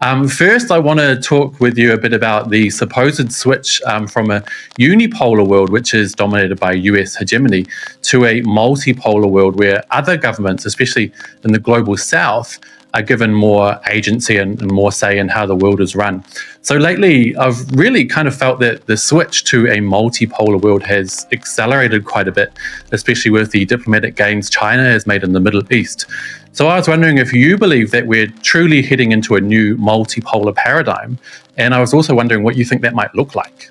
First, I want to talk with you a bit about the supposed switch from a unipolar world, which is dominated by US hegemony, to a multipolar world where other governments, especially in the global south, are given more agency and more say in how the world is run. So lately, I've really kind of felt that the switch to a multipolar world has accelerated quite a bit, especially with the diplomatic gains China has made in the Middle East. So I was wondering if you believe that we're truly heading into a new multipolar paradigm, and I was also wondering what you think that might look like.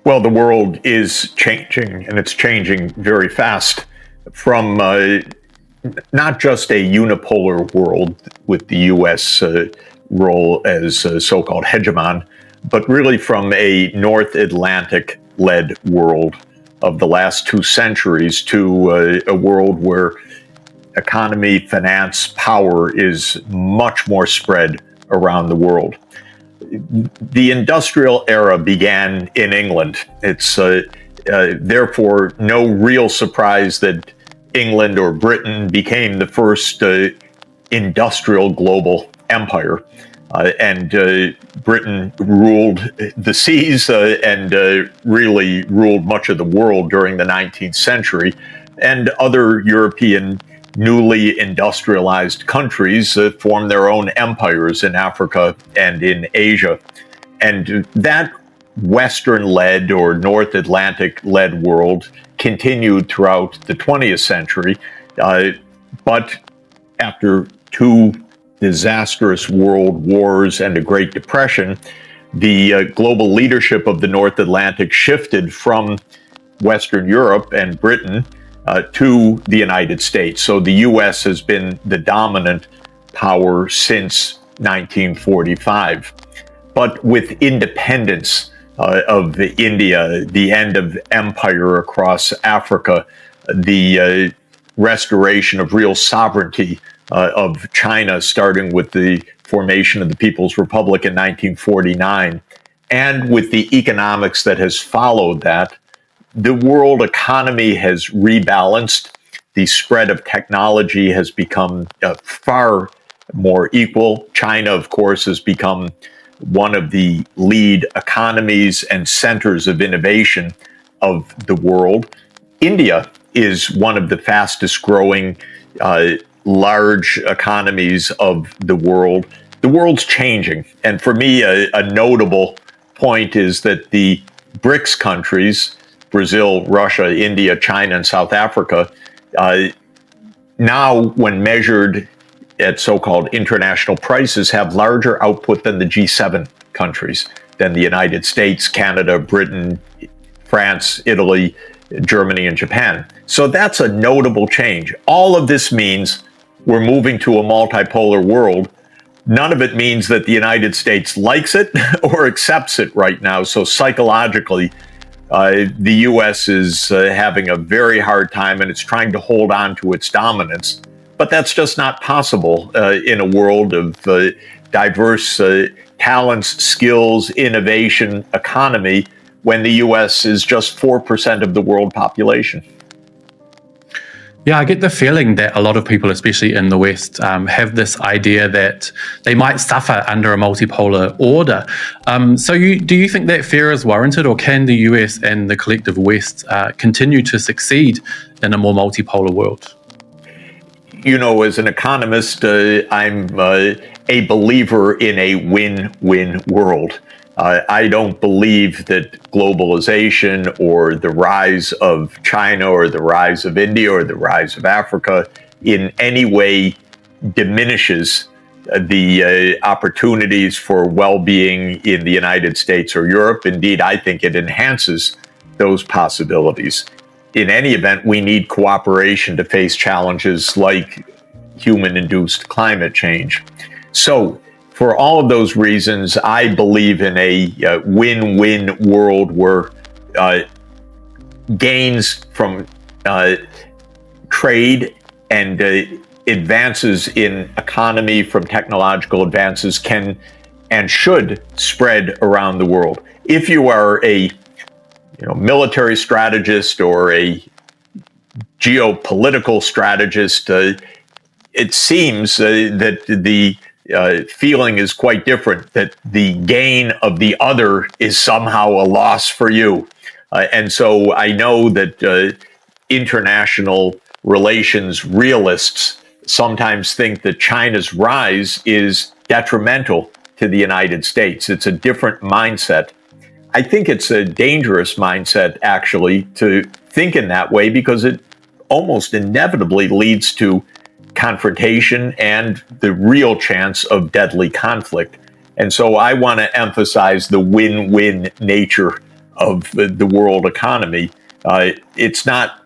Well, the world is changing, and it's changing very fast from not just a unipolar world with the U.S. Role as a so-called hegemon, but really from a North Atlantic-led world of the last 2 centuries to a world where economy, finance, power is much more spread around the world. The industrial era began in England. It's therefore no real surprise that England or Britain became the first industrial global empire. And Britain ruled the seas and really ruled much of the world during the 19th century. And other European newly industrialized countries formed their own empires in Africa and in Asia. And that Western-led or North Atlantic-led world continued throughout the 20th century. But after 2 disastrous world wars and a Great Depression, the global leadership of the North Atlantic shifted from Western Europe and Britain to the United States. So the U.S. has been the dominant power since 1945. But with independence of India, the end of empire across Africa, the restoration of real sovereignty of China, starting with the formation of the People's Republic in 1949, and with the economics that has followed that, the world economy has rebalanced. The spread of technology has become far more equal. China, of course, has become one of the lead economies and centers of innovation of the world. India is one of the fastest growing large economies of the world. The world's changing. And for me, a notable point is that the BRICS countries, Brazil, Russia, India, China, and South Africa, now, when measured at so-called international prices, have larger output than the G7 countries, than the United States, Canada, Britain, France, Italy, Germany, and Japan. So that's a notable change. All of this means we're moving to a multipolar world. None of it means that the United States likes it or accepts it right now. So psychologically, the U.S. is having a very hard time, and it's trying to hold on to its dominance. But that's just not possible in a world of diverse talents, skills, innovation, economy, when the U.S. is just 4% of the world population. Yeah, I get the feeling that a lot of people, especially in the West, have this idea that they might suffer under a multipolar order. Do you think that fear is warranted, or can the US and the collective West continue to succeed in a more multipolar world? You know, as an economist, I'm a believer in a win-win world. I don't believe that globalization or the rise of China or the rise of India or the rise of Africa in any way diminishes the opportunities for well-being in the United States or Europe. Indeed, I think it enhances those possibilities. In any event, we need cooperation to face challenges like human-induced climate change. So, for all of those reasons, I believe in a win-win world where gains from trade and advances in economy from technological advances can and should spread around the world. If you are a military strategist or a geopolitical strategist, it seems that the feeling is quite different, that the gain of the other is somehow a loss for you. And so I know that international relations realists sometimes think that China's rise is detrimental to the United States. It's a different mindset. I think it's a dangerous mindset, actually, to think in that way, because it almost inevitably leads to confrontation and the real chance of deadly conflict. And so I want to emphasize the win-win nature of the world economy. It's not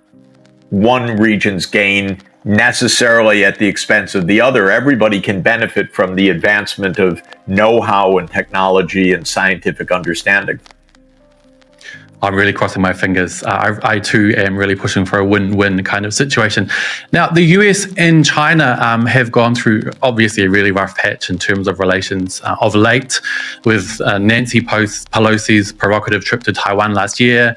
one region's gain necessarily at the expense of the other. Everybody can benefit from the advancement of know-how and technology and scientific understanding. I'm really crossing my fingers. I too am really pushing for a win-win kind of situation. Now, the US and China have gone through obviously a really rough patch in terms of relations of late, with Nancy Pelosi's provocative trip to Taiwan last year,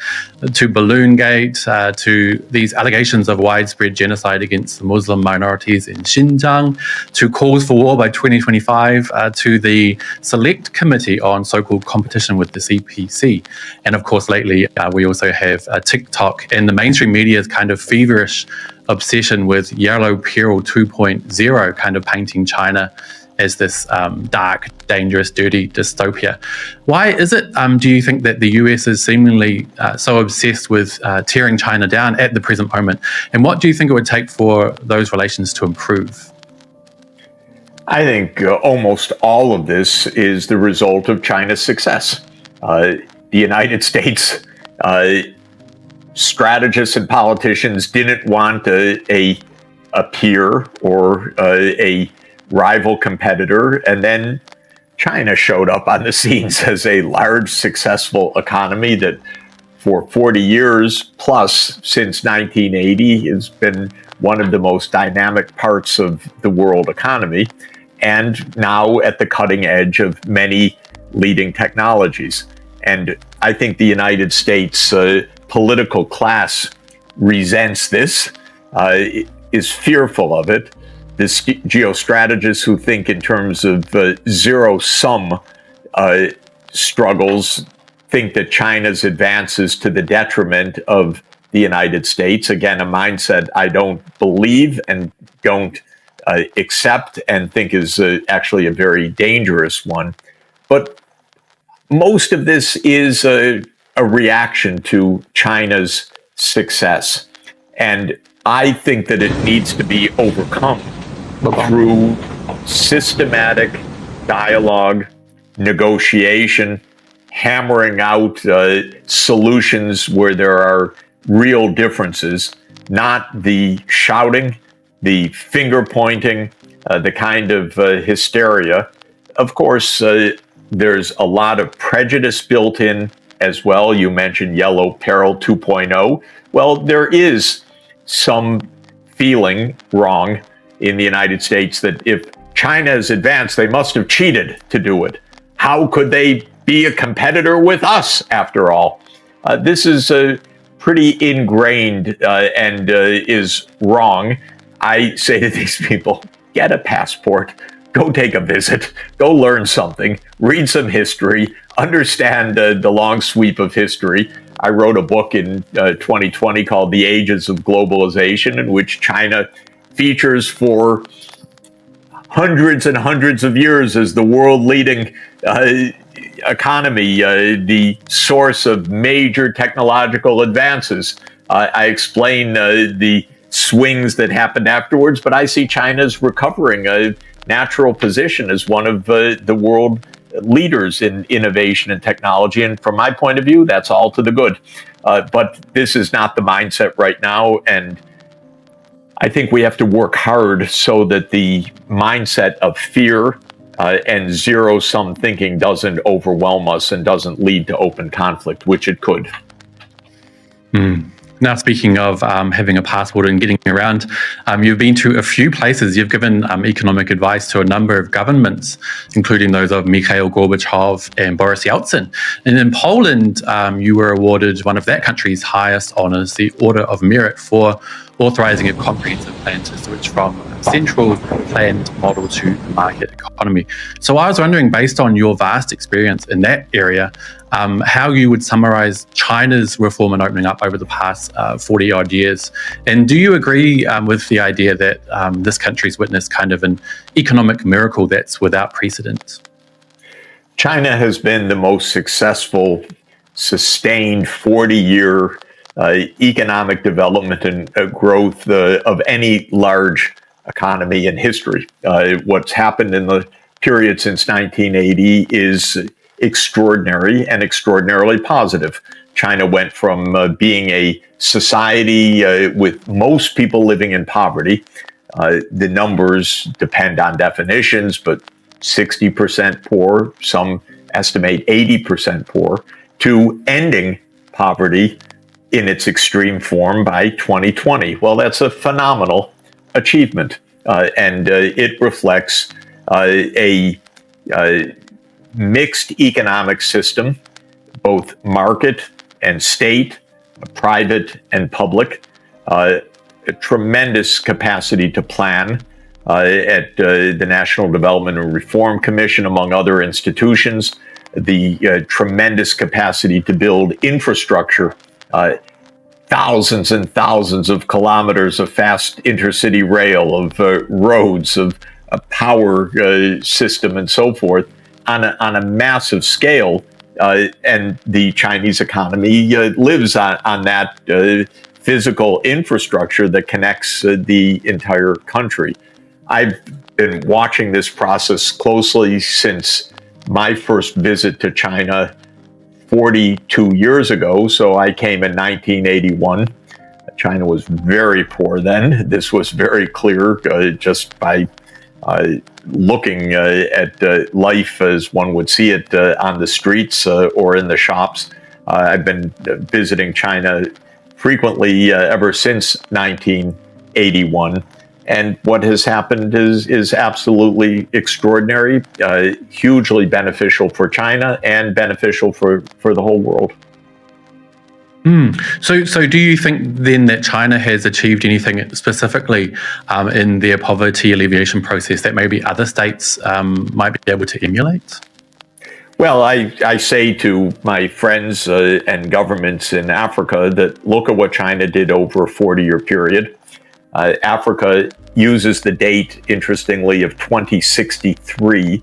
to Balloongate, to these allegations of widespread genocide against the Muslim minorities in Xinjiang, to calls for war by 2025, to the Select Committee on so-called competition with the CPC. And of course, lately, we also have TikTok and the mainstream media's kind of feverish obsession with Yellow Peril 2.0, kind of painting China as this dark, dangerous, dirty dystopia. Why is it, do you think, that the US is seemingly so obsessed with tearing China down at the present moment? And what do you think it would take for those relations to improve? I think almost all of this is the result of China's success. The United States strategists and politicians didn't want a peer or a rival competitor, and then China showed up on the scenes as a large, successful economy that for 40 years plus, since 1980, has been one of the most dynamic parts of the world economy, and now at the cutting edge of many leading technologies. And I think the United States political class resents this, is fearful of it. The geostrategists who think in terms of zero-sum struggles think that China's advances to the detriment of the United States. Again, a mindset I don't believe and don't accept, and think is actually a very dangerous one. But most of this is a reaction to China's success. And I think that it needs to be overcome through systematic dialogue, negotiation, hammering out solutions where there are real differences, not the shouting, the finger pointing, the kind of hysteria. Of course, there's a lot of prejudice built in as well. You mentioned Yellow Peril 2.0. Well, there is some feeling wrong in the United States that if China has advanced, they must have cheated to do it. How could they be a competitor with us, after all? This is pretty ingrained and is wrong. I say to these people, get a passport. Go take a visit, go learn something, read some history, understand the long sweep of history. I wrote a book in 2020 called The Ages of Globalization, in which China features for hundreds and hundreds of years as the world-leading economy, the source of major technological advances. I explain the swings that happened afterwards, but I see China's recovering a natural position as one of the world leaders in innovation and technology. And from my point of view, that's all to the good. But this is not the mindset right now. And I think we have to work hard so that the mindset of fear and zero-sum thinking doesn't overwhelm us and doesn't lead to open conflict, which it could. Now, speaking of having a passport and getting around, you've been to a few places. You've given economic advice to a number of governments, including those of Mikhail Gorbachev and Boris Yeltsin. And in Poland, you were awarded one of that country's highest honors, the Order of Merit, for authorizing a comprehensive plan to switch from a central planned model to the market economy. So I was wondering, based on your vast experience in that area, how you would summarize China's reform and opening up over the past 40 odd years. And do you agree with the idea that this country's witnessed kind of an economic miracle that's without precedent? China has been the most successful, sustained 40-year economic development and growth of any large economy in history. What's happened in the period since 1980 is extraordinary and extraordinarily positive. China went from being a society with most people living in poverty. The numbers depend on definitions, but 60% poor, some estimate 80% poor, to ending poverty in its extreme form by 2020. Well, that's a phenomenal achievement, and it reflects a mixed economic system, both market and state, private and public, a tremendous capacity to plan at the National Development and Reform Commission, among other institutions, the tremendous capacity to build infrastructure, thousands and thousands of kilometers of fast intercity rail, of roads, of a power system, and so forth, on a massive scale. And the Chinese economy lives on that physical infrastructure that connects the entire country. I've been watching this process closely since my first visit to China 42 years ago. So I came in 1981. China was very poor then. This was very clear just by looking at life as one would see it on the streets or in the shops. I've been visiting China frequently ever since 1981. And what has happened is absolutely extraordinary, hugely beneficial for China and beneficial for the whole world. So do you think then that China has achieved anything specifically in their poverty alleviation process that maybe other states might be able to emulate? Well, I say to my friends and governments in Africa that look at what China did over a 40-year period. Africa uses the date, interestingly, of 2063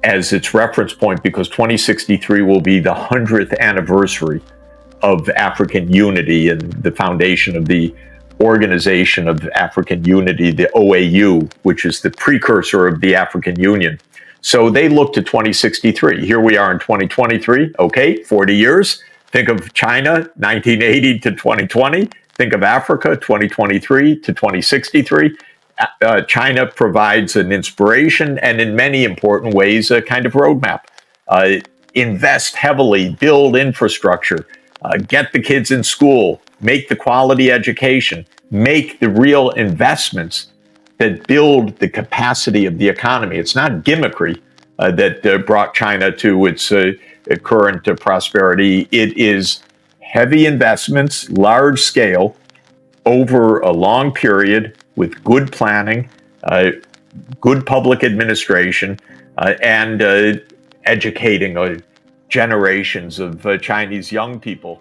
as its reference point because 2063 will be the 100th anniversary of African unity and the foundation of the Organization of African Unity, the OAU, which is the precursor of the African Union. So they look to 2063. Here we are in 2023. Okay, 40 years. Think of China, 1980 to 2020. Think of Africa, 2023 to 2063. China provides an inspiration and in many important ways, a kind of roadmap. Invest heavily, build infrastructure, get the kids in school, make the quality education, make the real investments that build the capacity of the economy. It's not gimmickry that brought China to its current prosperity. It is heavy investments, large scale, over a long period with good planning, good public administration, and educating generations of Chinese young people.